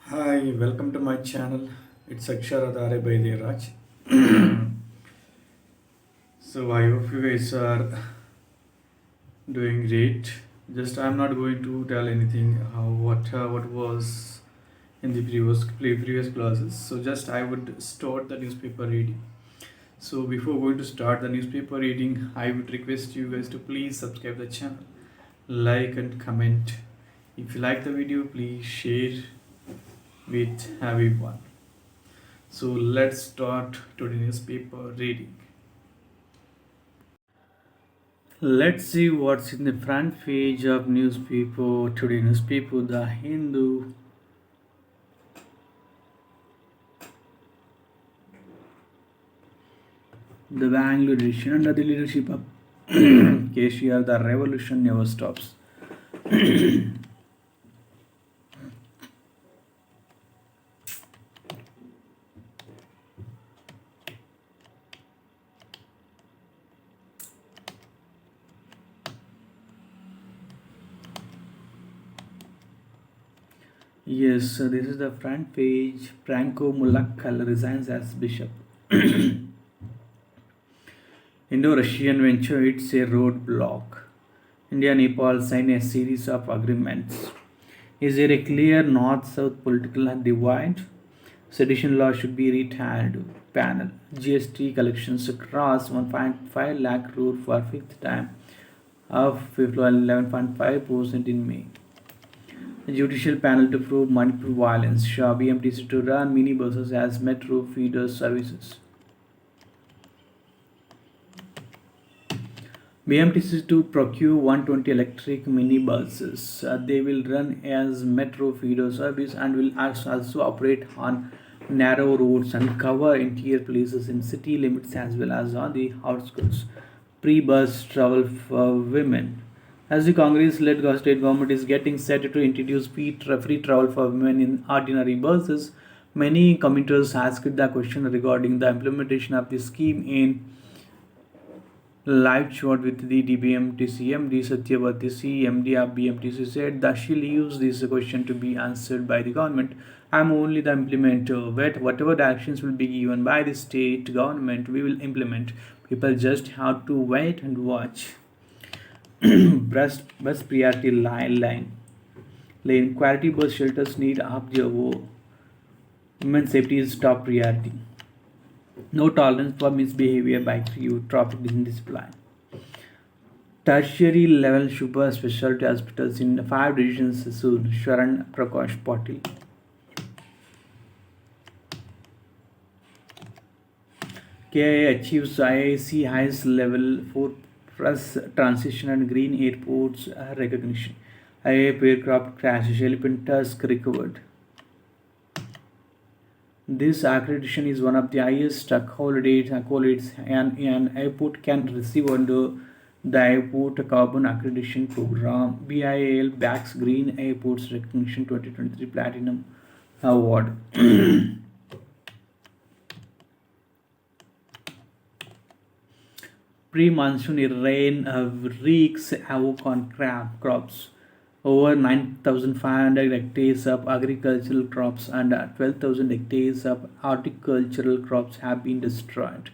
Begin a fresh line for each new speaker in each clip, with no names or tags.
Hi, welcome to my channel. It's Aksharadhare by Devraj. So I hope you guys are doing great. Just I'm not going to tell anything what was in the previous classes. So just I would start the newspaper reading. So before going to start the newspaper reading, I would request you guys to please subscribe the channel, like and comment. If you like the video, please share with everyone. So let's start to the newspaper reading. Let's see what's in the front page of newspaper today. Newspaper The Hindu. The Bangalore edition under the leadership of KCR, the revolution never stops. Yes, so this is the front page. Franco Mulakkal resigns as bishop. Indo-Russian venture hits a roadblock. India and Nepal sign a series of agreements. Is there a clear north-south political divide? Sedition law should be retired. Panel. GST collections cross 1.5 lakh crore for fifth time, of 11.5% in May. A judicial panel to prove Manipur violence. Shah BMTC to run mini buses as metro feeder services. BMTC to procure 120 electric mini buses. They will run as metro feeder service and will also operate on narrow roads and cover interior places in city limits as well as on the outskirts. Pre-bus travel for women. As the Congress-led state government is getting set to introduce free travel for women in ordinary buses, many commuters asked the question regarding the implementation of the scheme in live shot with the DBMTC MD Satyavati MD of BMTC said that she leaves this question to be answered by the government. I'm only the implementer. Whatever directions will be given by the state government, we will implement. People just have to wait and watch. Bus priority line. Lane quality bus shelters need observe. Women's safety is top priority. No tolerance for misbehavior by crew, traffic discipline. Tertiary level super specialty hospitals in 5 regions soon. Sharan Prakash Patil. KIA achieves IIC highest level 4 plus transition and green airports recognition. IAF aircraft crash, elephant tusk recovered. This accreditation is one of the highest accolades an airport can receive under the Airport Carbon Accreditation Program. BIAL backs Green Airports Recognition 2023 Platinum Award. Pre-monsoon rain wreaks havoc on crops. Over 9,500 hectares of agricultural crops and 12,000 hectares of horticultural crops have been destroyed.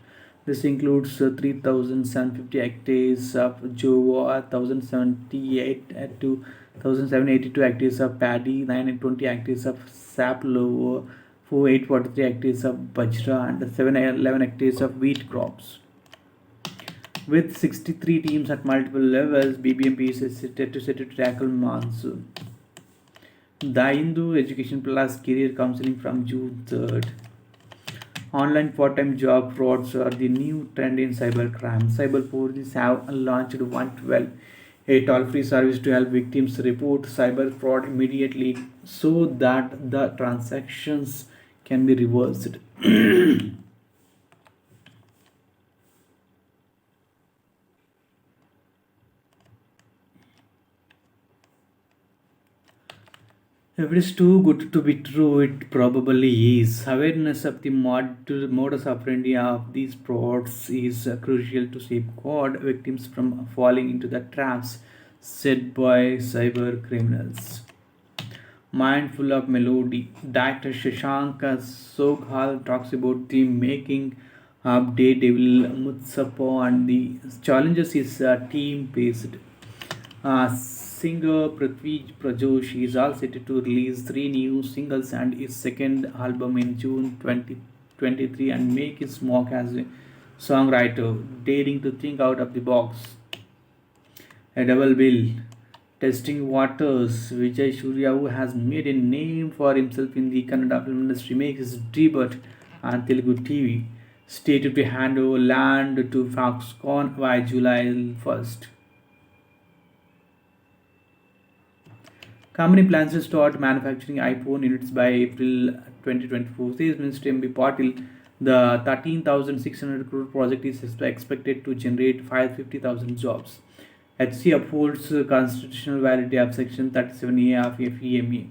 This includes 3,750 hectares of jowar, 1,078 to 1,782 hectares of paddy, 920 hectares of safflower, 843 hectares of bajra, and 711 hectares of wheat crops. With 63 teams at multiple levels, BBMP is set to tackle monsoon. The Hindu Education Plus Career Counseling from June 3rd. Online part-time job frauds are the new trend in cybercrime. Cyber police have launched 112, a toll-free service to help victims report cyber fraud immediately so that the transactions can be reversed. If it is too good to be true, it probably is. Awareness of the modus operandi of these frauds is crucial to safeguard victims from falling into the traps set by cyber criminals. Mindful of melody. Director Shashank Soghal talks about the making of Daredevil Mutsapo and the challenges is team based. Singer Prithvi Prajosh is all set to release three new singles and his second album in June 2023 and make his mark as a songwriter, daring to think out of the box. A double bill. Testing waters. Vijay Surya, who has made a name for himself in the Kannada film industry, makes his debut on Telugu TV. Stated to hand over land to Foxconn by July 1st. Company plans to start manufacturing iPhone units by April 2024, says Minister M.B. Patil. The 13,600 crore project is expected to generate 550,000 jobs. HC upholds constitutional validity of Section 37A of FEMA.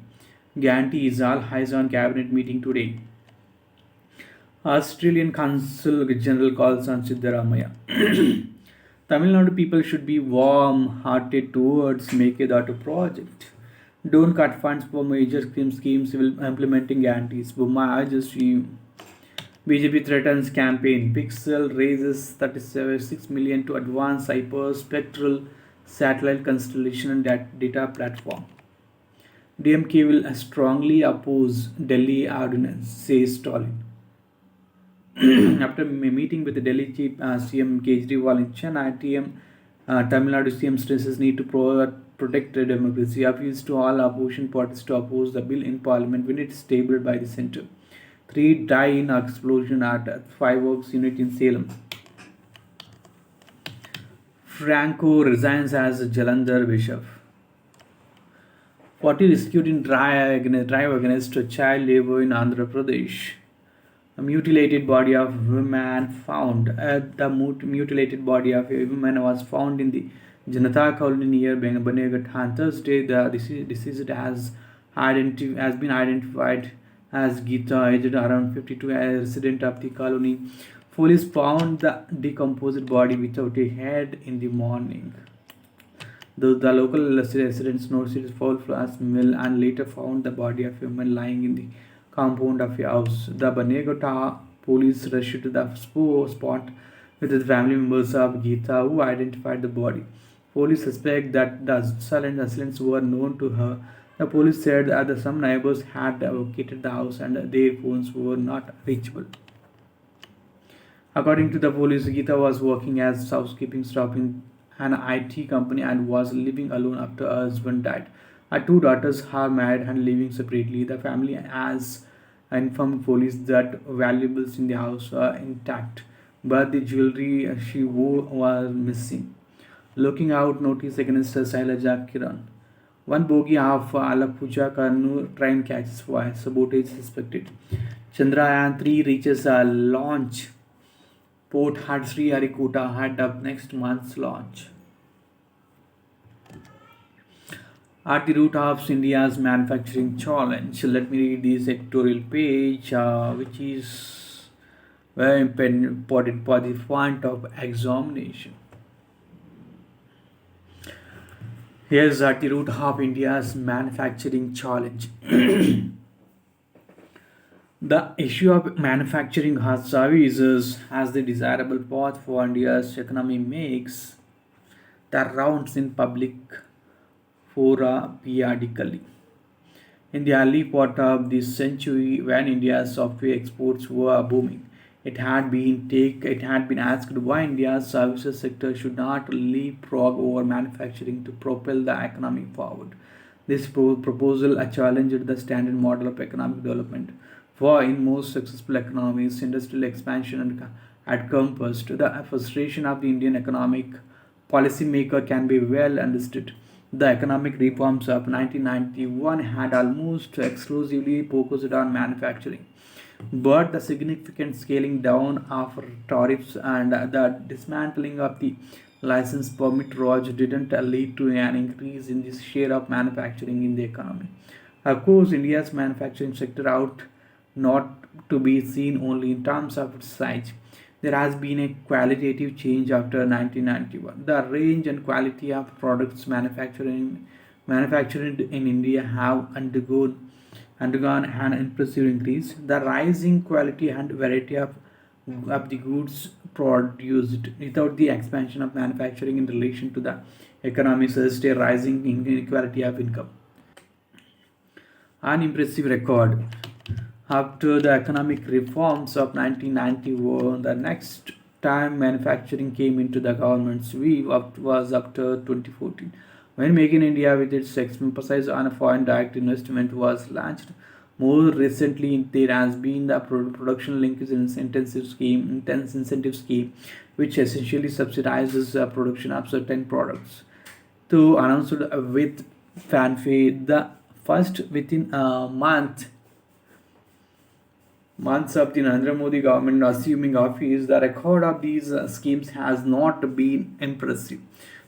Ganti is all eyes on cabinet meeting today. Australian Consul General calls on Siddaramaya. Tamil Nadu people should be warm-hearted towards Mekedatu project. Don't cut funds for major schemes implementing antis. Bumma just BJP threatens campaign. Pixel raises 36 million to advance hyperspectral satellite constellation and data platform. DMK will strongly oppose Delhi ordinance, says Stalin. After meeting with the Delhi Chief CM Kejriwal in Chennai, Tamil Nadu CM stresses need to protect the democracy, appeals to all opposition parties to oppose the bill in parliament when it is tabled by the centre. 3 die in explosion at fireworks unit in Salem. Franco resigns as Jalandhar Bishop. 40 rescued in drive against child labor in Andhra Pradesh. A mutilated body of woman found. The mutilated body of a woman was found in the Janata colony near Banegat on Thursday. The deceased has been identified as Geeta, aged around 52, a resident of the colony. Police found the decomposed body without a head in the morning. The local residents noticed foul smell and later found the body of a woman lying in the compound of a house. The Banegota police rushed to the spot with the family members of Geeta, who identified the body. Police suspect that the assailants were known to her. The police said that some neighbors had evacuated the house and their phones were not reachable. According to the police, Geeta was working as housekeeping staff in an IT company and was living alone after her husband died. Her two daughters are married and living separately. The family has informed police that valuables in the house are intact, but the jewelry she wore was missing. Looking out notice against Sailaja Kiran. One bogie of Alappuzha Kannur train catches fire. Sabotage suspected. Chandrayaan 3 reaches a launch. Port Sriharikota had up next month's launch. At the root of India's manufacturing challenge, let me read this editorial page, which is very important for the font of examination. Here's at the root of India's manufacturing challenge. The issue of manufacturing services as the desirable path for India's economy makes the rounds in public fora periodically. In the early part of this century, when India's software exports were booming, it had been asked why India's services sector should not leapfrog over manufacturing to propel the economy forward. This proposal challenged the standard model of economic development. For in most successful economies, industrial expansion had compassed the frustration of the Indian economic policymaker can be well understood. The economic reforms of 1991 had almost exclusively focused on manufacturing, but the significant scaling down of tariffs and the dismantling of the license permit Raj didn't lead to an increase in the share of manufacturing in the economy. Of course, India's manufacturing sector out not to be seen only in terms of its size. There has been a qualitative change after 1991. The range and quality of products manufactured manufacturing in India have undergone an impressive increase. The rising quality and variety of the goods produced without the expansion of manufacturing in relation to the economy suggests a rising inequality of income. An impressive record. After the economic reforms of 1991, the next time manufacturing came into the government's view was after 2014, when Make in India, with its emphasis on foreign direct investment, was launched. More recently, there has been the production linkage intense incentive scheme, which essentially subsidizes the production of certain products. To announce it with fanfare, the first within a months of the Narendra Modi government assuming office, the record of these schemes has not been impressive.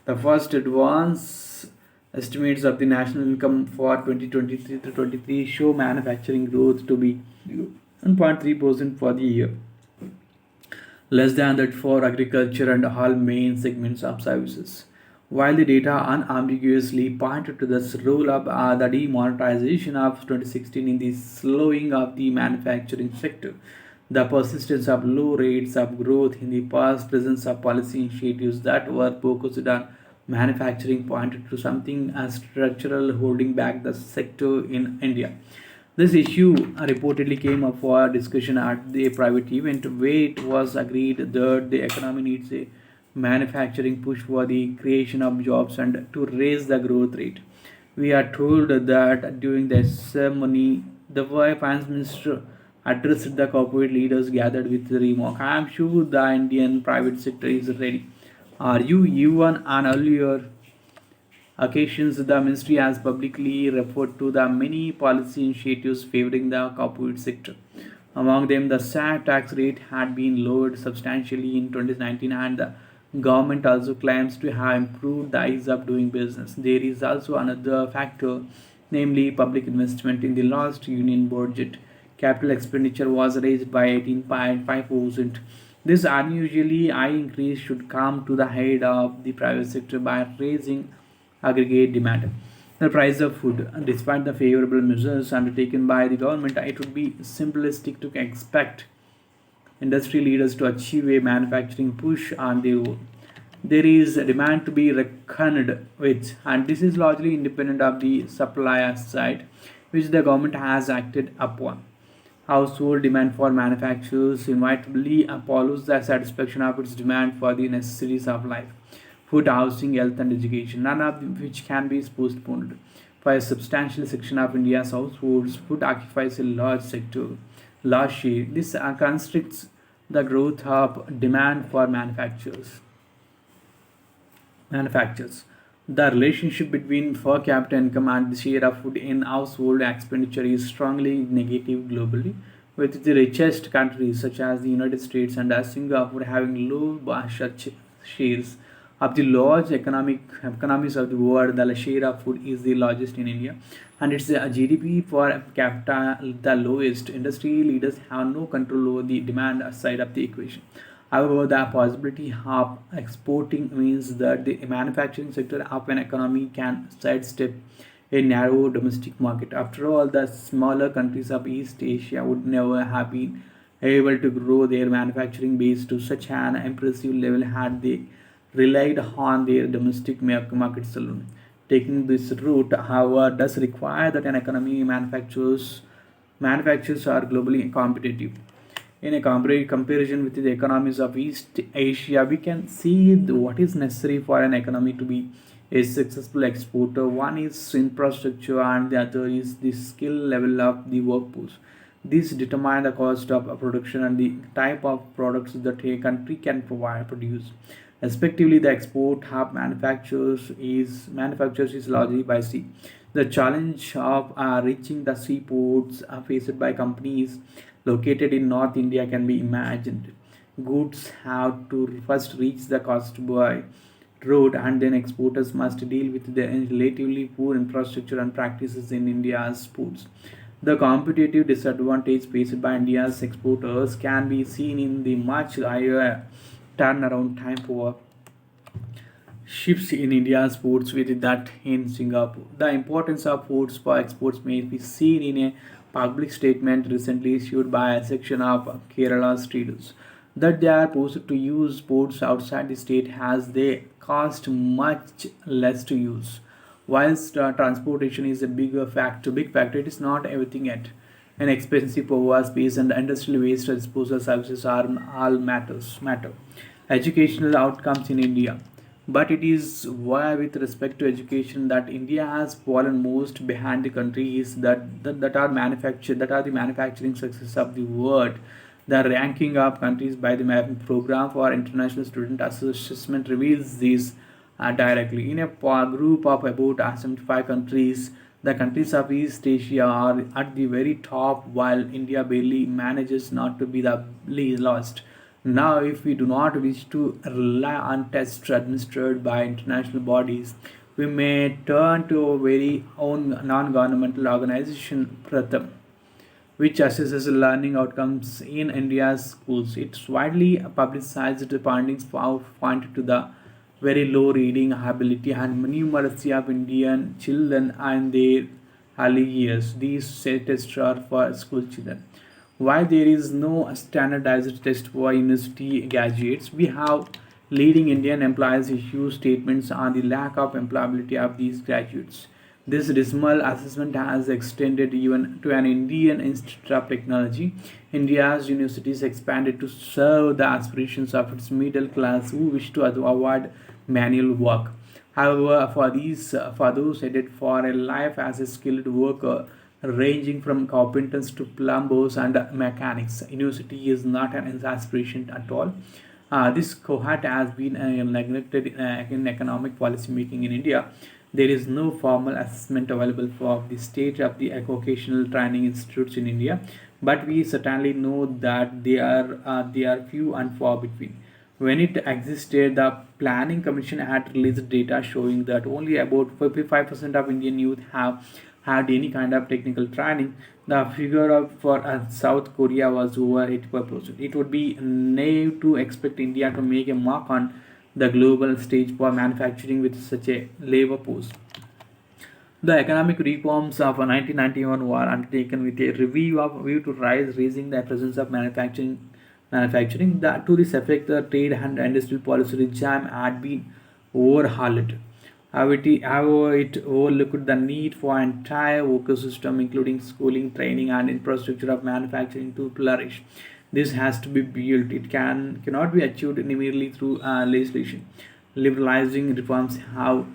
The first advance estimates of the national income for 2023 to 23 show manufacturing growth to be 1.3% for the year, less than that for agriculture and all main segments of services. While the data unambiguously pointed to the role of the demonetization of 2016 in the slowing of the manufacturing sector, the persistence of low rates of growth in the past presence of policy initiatives that were focused on manufacturing pointed to something as structural holding back the sector in India. This issue reportedly came up for discussion at the private event where it was agreed that the economy needs a manufacturing push for the creation of jobs and to raise the growth rate. We are told that during the ceremony, the finance minister addressed the corporate leaders gathered with the remark, I am sure the Indian private sector is ready. Are you even on earlier occasions, the ministry has publicly referred to the many policy initiatives favoring the corporate sector. Among them, the SAT tax rate had been lowered substantially in 2019, and the government also claims to have improved the ease of doing business. There is also another factor, namely public investment in the last union budget. Capital expenditure was raised by 18.5%. This unusually high increase should come to the head of the private sector by raising aggregate demand. The price of food. Despite the favorable measures undertaken by the government, it would be simplistic to expect industry leaders to achieve a manufacturing push on their own. There is a demand to be reckoned with, and this is largely independent of the supply side, which the government has acted upon. Household demand for manufacturers inevitably follows the satisfaction of its demand for the necessities of life: food, housing, health, and education, none of which can be postponed. For a substantial section of India's households, food occupies a large share. This constricts the growth of demand for manufacturers. The relationship between per capita income and the share of food in household expenditure is strongly negative globally, with the richest countries such as the United States and Singapore having low such shares. Of the large economies of the world, the share of food is the largest in India, and its GDP per capita the lowest. Industry leaders have no control over the demand side of the equation. However, the possibility of exporting means that the manufacturing sector of an economy can sidestep a narrow domestic market. After all, the smaller countries of East Asia would never have been able to grow their manufacturing base to such an impressive level had they relied on their domestic markets alone. Taking this route, however, does require that an economy manufacturers are globally competitive. In a comparison with the economies of East Asia, we can see what is necessary for an economy to be a successful exporter. One is infrastructure, and the other is the skill level of the workforce. These determine the cost of production and the type of products that a country can produce. Respectively, the export of manufacturers is largely by sea. The challenge of reaching the seaports faced by companies located in North India can be imagined. Goods have to first reach the coast by road, and then exporters must deal with the relatively poor infrastructure and practices in India's ports. The competitive disadvantage faced by India's exporters can be seen in the much higher turnaround time for shifts in India's ports with that in Singapore. The importance of ports for exports may be seen in a public statement recently issued by a section of Kerala's traders that they are forced to use ports outside the state as they cost much less to use. Whilst transportation is a big factor, it is not everything yet. An expensive power space and industrial waste disposal services are all matter. Educational outcomes in India. But it is why, with respect to education, that India has fallen most behind the countries that are the manufacturing success of the world. The ranking of countries by the program for international student assessment reveals this directly. In a group of about 75 countries, the countries of East Asia are at the very top, while India barely manages not to be the last. Now, if we do not wish to rely on tests administered by international bodies, we may turn to our very own non-governmental organization, Pratham, which assesses learning outcomes in India's schools. Its widely publicized findings point to the very low reading ability and numeracy of Indian children in their early years. These tests are for school children. While there is no standardized test for university graduates, we have leading Indian employers issue statements on the lack of employability of these graduates. This dismal assessment has extended even to an Indian Institute of Technology. India's universities expanded to serve the aspirations of its middle class who wish to avoid manual work. However, for those headed for a life as a skilled worker, ranging from carpenters to plumbers and mechanics, university is not an aspiration at all. This cohort has been neglected in economic policy making in India. There is no formal assessment available for the state of the vocational training institutes in India, but we certainly know that they are few and far between. When it existed, the Planning Commission had released data showing that only about 55% of Indian youth have had any kind of technical training. The figure for South Korea was over 85%. It would be naive to expect India to make a mark on the global stage for manufacturing with such a labor force. The economic reforms of 1991 were undertaken with a review of view to raising the presence of manufacturing. That to this effect, the trade and industrial policy regime had been overhauled. However, it overlooked the need for entire ecosystem, including schooling, training, and infrastructure of manufacturing to flourish. This has to be built. It cannot be achieved immediately through legislation. Liberalizing reforms have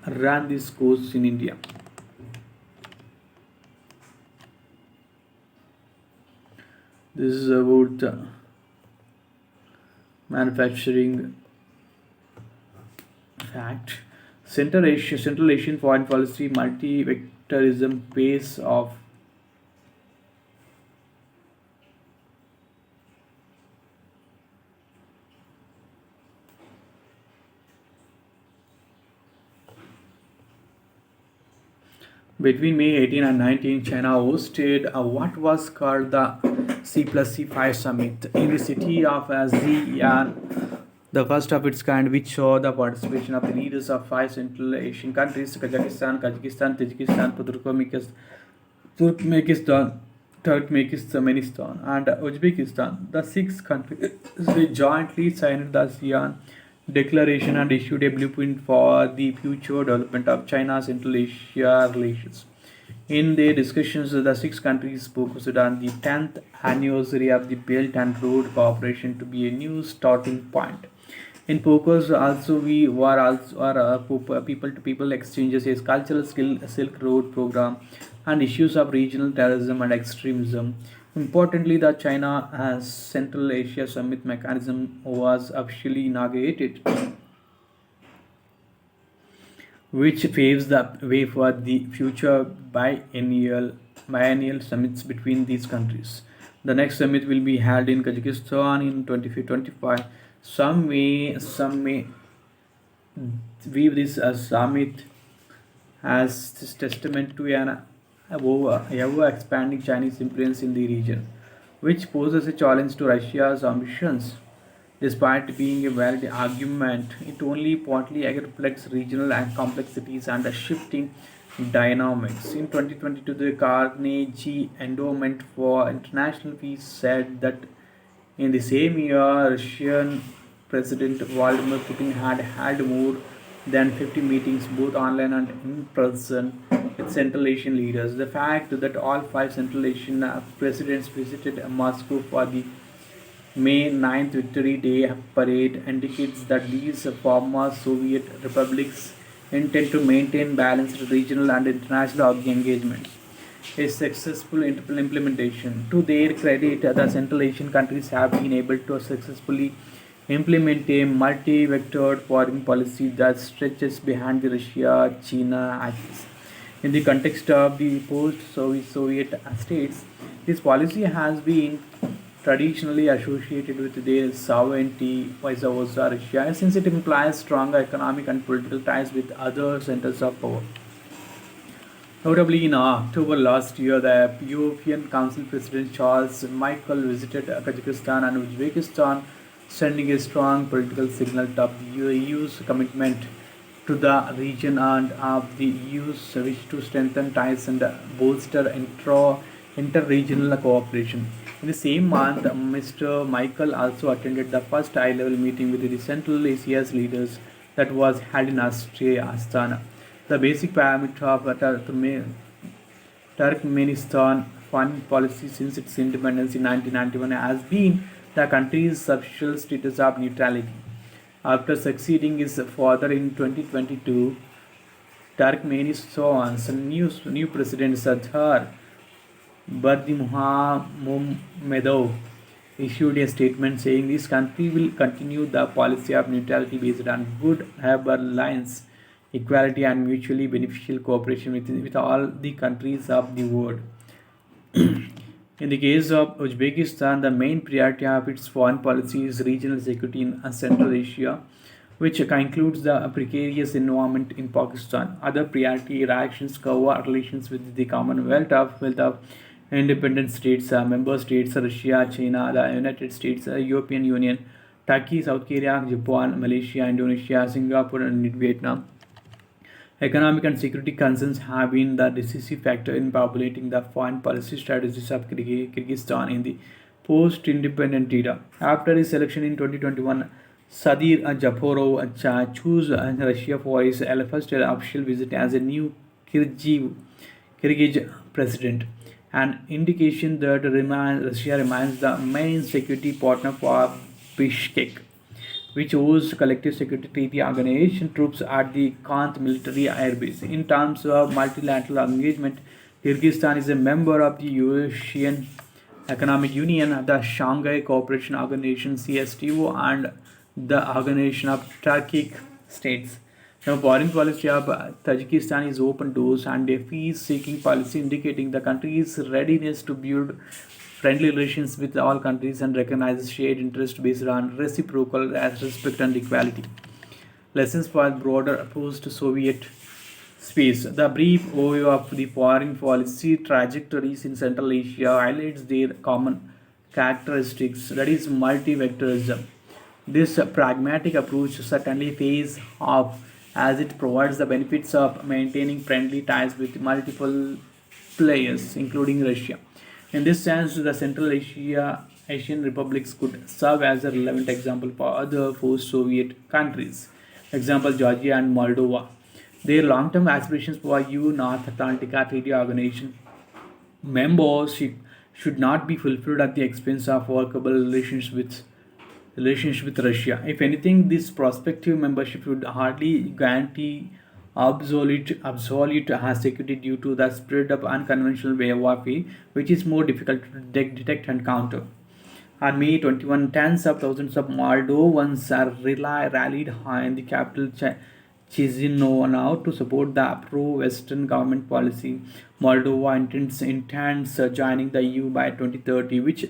run this course in India. This is about manufacturing fact. Central Asian foreign policy multi-vectorism pace of between May 18 and 19, China hosted what was called the C plus C5 summit in the city of Xi'an, the first of its kind, which saw the participation of the leaders of five Central Asian countries: Kazakhstan, Tajikistan, Turkmenistan, and Uzbekistan. The six countries they jointly signed the ASEAN Declaration and issued a blueprint for the future development of China Central Asia relations. In their discussions, the six countries focused on the 10th anniversary of the Belt and Road Cooperation to be a new starting point. In focus, also we were also people to people exchanges, a cultural skill Silk Road program, and issues of regional terrorism and extremism. Importantly, the China Central Asia Summit mechanism was officially inaugurated, which paves the way for the future biennial summits between these countries. The next summit will be held in Kazakhstan in 2025. Some may view this as summit as this testament to an ever expanding Chinese influence in the region, which poses a challenge to Russia's ambitions. Despite being a valid argument, it only partly reflects regional and complexities and the shifting dynamics. In 2022, the Carnegie Endowment for International Peace said that in the same year, Russian President Vladimir Putin had held more than 50 meetings, both online and in person, with Central Asian leaders. The fact that all five Central Asian presidents visited Moscow for the May 9th Victory Day parade indicates that these former Soviet republics intend to maintain balanced regional and international engagements. A successful implementation. To their credit, the Central Asian countries have been able to successfully implement a multi-vectored foreign policy that stretches behind the Russia-China axis. In the context of the post-Soviet states, this policy has been traditionally associated with their sovereignty, vice versa Russia, since it implies stronger economic and political ties with other centers of power. Notably, in October last year, the European Council President Charles Michel visited Kazakhstan and Uzbekistan, sending a strong political signal of the EU's commitment to the region and of the EU's wish to strengthen ties and bolster inter-regional cooperation. In the same month, Mr. Michael also attended the first high-level meeting with the Central Asia's leaders that was held in Astana. The basic parameter of Turkmenistan foreign policy since its independence in 1991 has been the country's official status of neutrality. After succeeding his father in 2022, Turkmenistan's new president Sardar Berdimuhamedov issued a statement saying this country will continue the policy of neutrality based on good neighbor alliance, equality, and mutually beneficial cooperation with all the countries of the world. In the case of Uzbekistan, the main priority of its foreign policy is regional security in Central Asia, which includes the precarious environment in Pakistan. Other priority actions cover relations with the Commonwealth of independent states, member states, Russia, China, the United States, European Union, Turkey, South Korea, Japan, Malaysia, Indonesia, Singapore, and Vietnam. Economic and security concerns have been the decisive factor in populating the foreign policy strategies of Kyrgyzstan in the post-independent era. After his election in 2021, Sadir Japarov chose Russia for his first official visit as a new Kyrgyz president, an indication that Russia remains the main security partner for Bishkek, which hosts collective security treaty organization troops at the Kant military airbase. In terms of multilateral engagement, Kyrgyzstan is a member of the Eurasian Economic Union, the Shanghai Cooperation Organization (CSTO), and the Organization of Turkic States. The foreign policy of Tajikistan is open doors and a peace-seeking policy indicating the country's readiness to build friendly relations with all countries and recognizes shared interests based on reciprocal respect and equality. Lessons for broader post-Soviet space. The brief overview of the foreign policy trajectories in Central Asia highlights their common characteristics, that is multi-vectorism. This pragmatic approach certainly pays off as it provides the benefits of maintaining friendly ties with multiple players, including Russia. In this sense, the Asian republics could serve as a relevant example for other post-Soviet countries. Example: Georgia and Moldova. Their long-term aspirations for EU North Atlantic Treaty Organization membership should not be fulfilled at the expense of workable relations with Russia. If anything, this prospective membership would hardly guarantee absolute security due to the spread of unconventional warfare, which is more difficult to detect and counter. On May 21, tens of thousands of Moldovans are rallied in the capital Chisinau to support the pro-Western government policy. Moldova intends joining the EU by 2030, which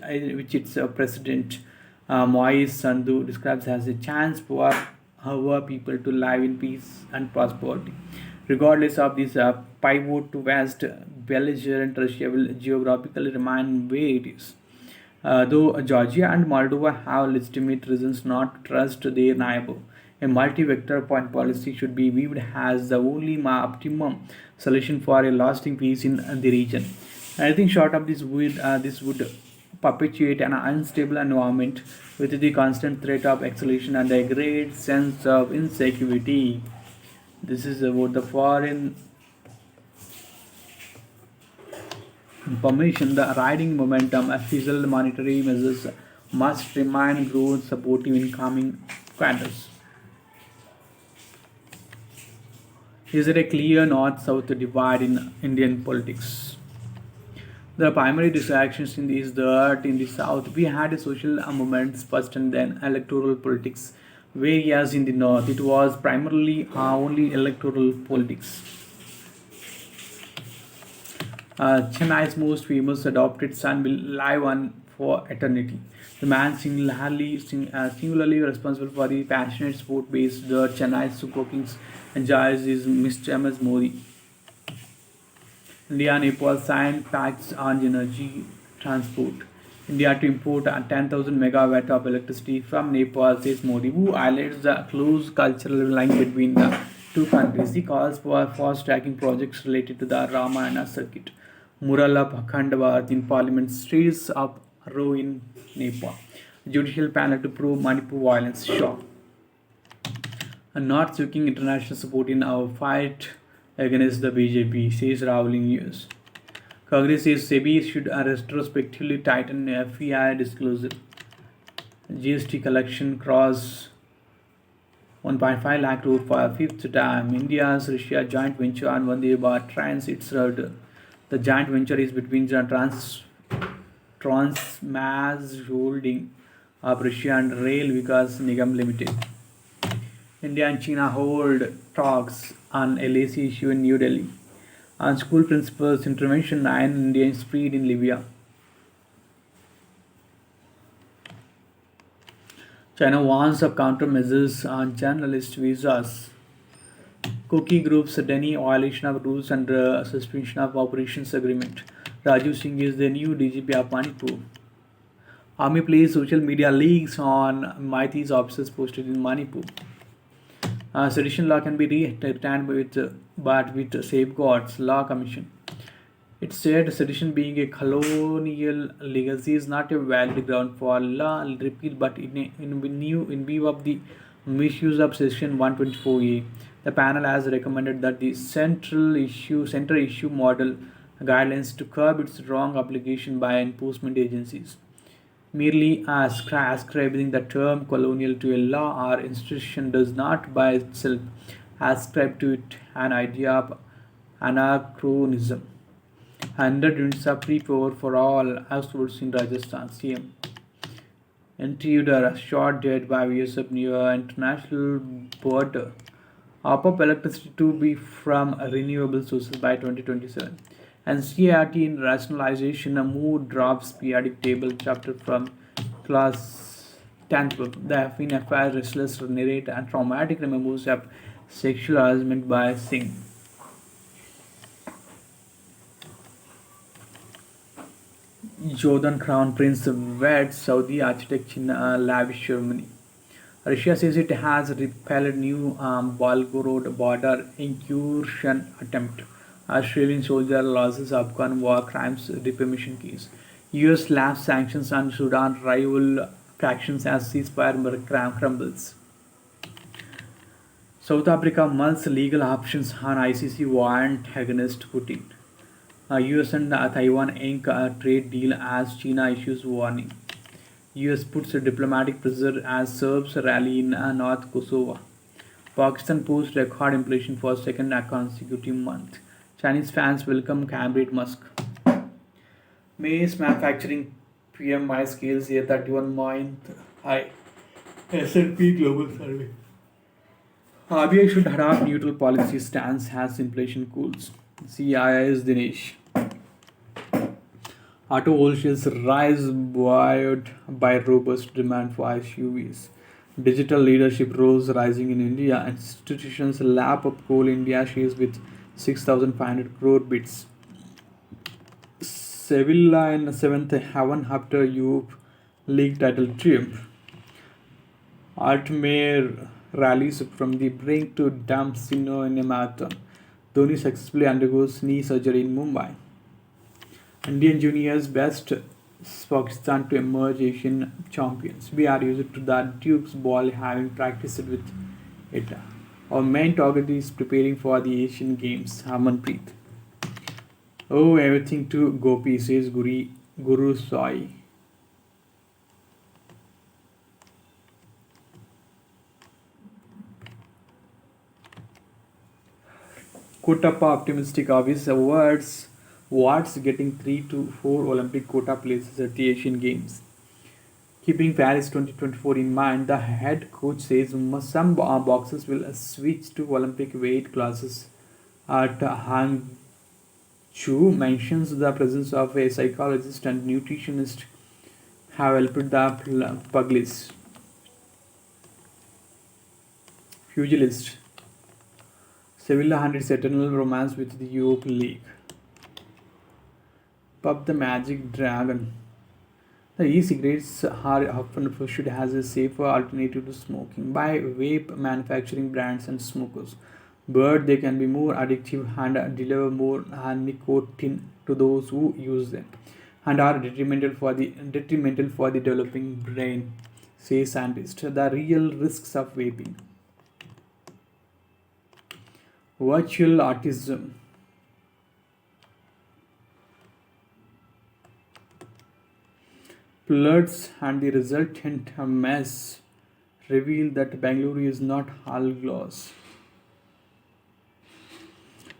its president Moise Sandu describes as a chance for our people to live in peace and prosperity. Regardless of this pivot to West, belligerent Russia will geographically remain where it is. though Georgia and Moldova have legitimate reasons not to trust their neighbor. A multi-vector point policy should be viewed as the only optimum solution for a lasting peace in the region. I think short of this would perpetuate an unstable environment with the constant threat of escalation and a great sense of insecurity. This is about the foreign information. The riding momentum, official monetary measures must remain growth supportive in coming quarters. Is there a clear north-south divide in Indian politics? The primary distractions in is that in the south we had a social movements first and then electoral politics, whereas in the north it was primarily only electoral politics. Chennai's most famous adopted son will live on for eternity. The man singularly responsible for the passionate sport base the Chennai Super Kings enjoys is Mr. M.S. Modi. India and Nepal signed pacts on energy transport. India to import 10,000 megawatt of electricity from Nepal, says Modi, who highlights the close cultural link between the two countries. He calls for fast tracking projects related to the Ramayana circuit. Mural of Akhand Bharat in Parliament stirs up row in Nepal. Judicial panel to prove Manipur violence. Shock and not seeking international support in our fight against the BJP, says Rahul in news. Congress says SEBI should retrospectively tighten FEI disclosure. GST collection cross 1.5 lakh crore for a fifth time. India's Russia joint venture on Vande Bharat trains its route. The joint venture is between the Transmaz Holding of Russia and Rail Vikas Nigam Limited. India and China hold talks on LAC issue in New Delhi. On school principals intervention, 9 Indians freed in Libya. China warns of countermeasures on journalist visas. Cookie groups deny violation of rules under suspension of operations agreement. Rajiv Singh is the new DGP of Manipur. Army plays social media leaks on Maithi's officers posted in Manipur. Sedition law can be retained but with safeguards. Law Commission. It said sedition being a colonial legacy is not a valid ground for law repeal, but in view of the misuse of Section 124A, the panel has recommended that the central issue model guidelines to curb its wrong application by enforcement agencies. Merely ascribing the term colonial to a law or institution does not by itself ascribe to it an idea of anachronism. 100 units of free power for all households in Rajasthan. CM. Intruder shot dead by BSF near international border. Up electricity to be from renewable sources by 2027. And CRT in rationalization, a mood drops periodic table chapter from class 10th book. The Affin affair restless narrate and traumatic memories of sexual harassment by Singh. Jordan Crown Prince weds Saudi architect in a lavish ceremony. Russia says it has repelled new Belgorod border incursion attempt. Australian soldier loses Afghan war crimes defamation case. US slaps sanctions on Sudan rival factions as ceasefire crumbles. South Africa mulls legal options on ICC warrant against Putin. US and Taiwan ink a trade deal as China issues warning. US puts diplomatic pressure as Serbs rally in North Kosovo. Pakistan posts record inflation for second consecutive month. Chinese fans welcome Cambridge Musk. Maize manufacturing PMI scales a 31-month high. S&P Global Survey. RBI should adopt neutral policy stance as inflation cools. CII's Dinesh. Auto wholesales rise buoyed by robust demand for SUVs. Digital leadership roles rising in India. Institutions lap up Coal India shares with 6,500 crore bids. Sevilla in seventh heaven after Youth League title triumph. Altmaier rallies from the brink to dump Sino in a marathon. Dhoni successfully undergoes knee surgery in Mumbai. Indian juniors best Pakistan to emerge Asian champions. We are used to the Duke's ball having practiced with it. Our main target is preparing for the Asian Games. Harmanpreet. Oh, everything to Gopi, says Guru Sai. Kotappa optimistic of his awards. What's getting 3 to 4 Olympic quota places at the Asian Games? Keeping Paris 2024 in mind, the head coach says some boxers will switch to Olympic weight classes at Hangzhou. Mentions the presence of a psychologist and nutritionist have helped the pugilists. Pugilist. Sevilla had its eternal romance with the Youth League. Pub the Magic Dragon. The e-cigarettes are often pushed as a safer alternative to smoking by vape manufacturing brands and smokers. But they can be more addictive and deliver more nicotine to those who use them, and are detrimental for the developing brain, say scientists. The real risks of vaping. Virtual autism. Floods and the resultant mess reveal that Bangalore is not all glass.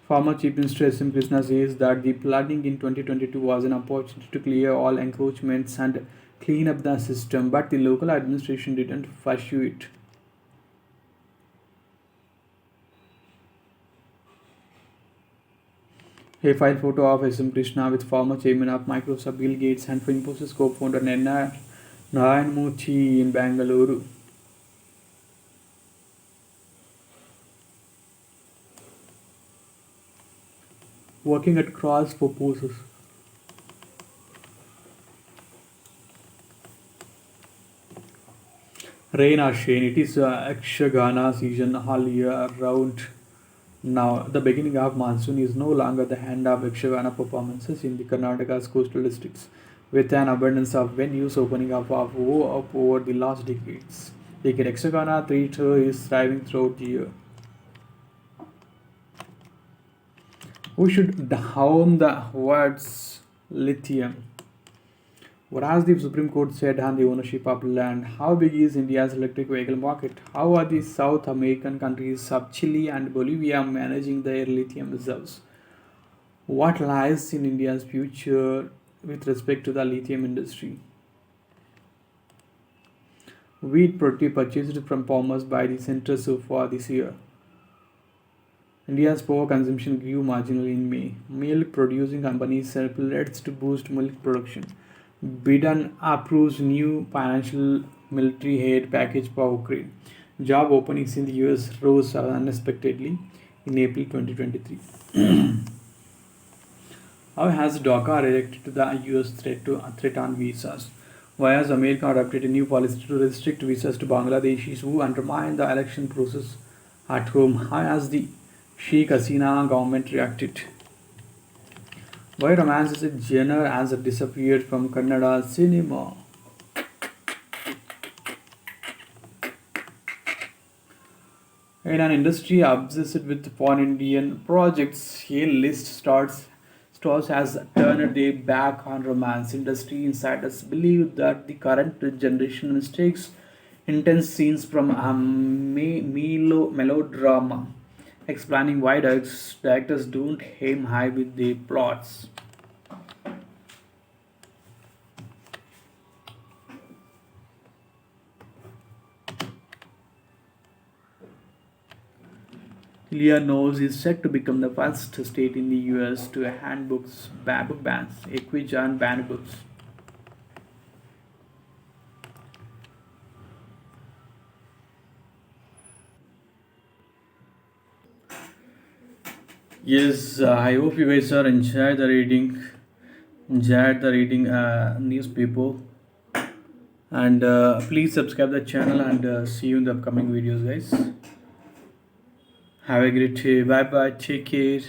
Former Chief Minister S. M. Krishna says that the flooding in 2022 was an opportunity to clear all encroachments and clean up the system, but the local administration didn't pursue it. A file photo of S. M. Krishna with former chairman of Microsoft Bill Gates and Infosys co-founder Narayan Murthy in Bangalore. Working at cross purposes. Rain or shine, it is Akshagana season all year round now. The beginning of monsoon is no longer the hand of Yakshagana performances in the Karnataka's coastal districts, with an abundance of venues opening up over the last decades. The Yakshagana theatre is thriving throughout the year. We should down the words lithium. What has the Supreme Court said on the ownership of land? How big is India's electric vehicle market? How are the South American countries of Chile and Bolivia managing their lithium reserves? What lies in India's future with respect to the lithium industry? Wheat purchased from farmers by the centre so far this year. India's power consumption grew marginally in May. Milk producing companies set pledges to boost milk production. Biden approves new financial military aid package for Ukraine. Job openings in the US rose unexpectedly in April 2023. How has DACA reacted to the US threat on visas? Why has America adopted a new policy to restrict visas to Bangladeshis who undermine the election process at home? How has the Sheikh Hasina government reacted? Why romance as a genre has disappeared from Kannada cinema? In an industry obsessed with pan-Indian projects, a list stars has turned their back on romance. Industry insiders believe that the current generation mistakes intense scenes from a melodrama, explaining why directors don't aim high with their plots. Illinois is set to become the first state in the US to hand book bans, Equijan banned books. Yes, I hope you guys are enjoying the reading. enjoyed the reading newspaper. And please subscribe the channel, and see you in the upcoming videos, guys. Have a great day. Bye bye. Take care.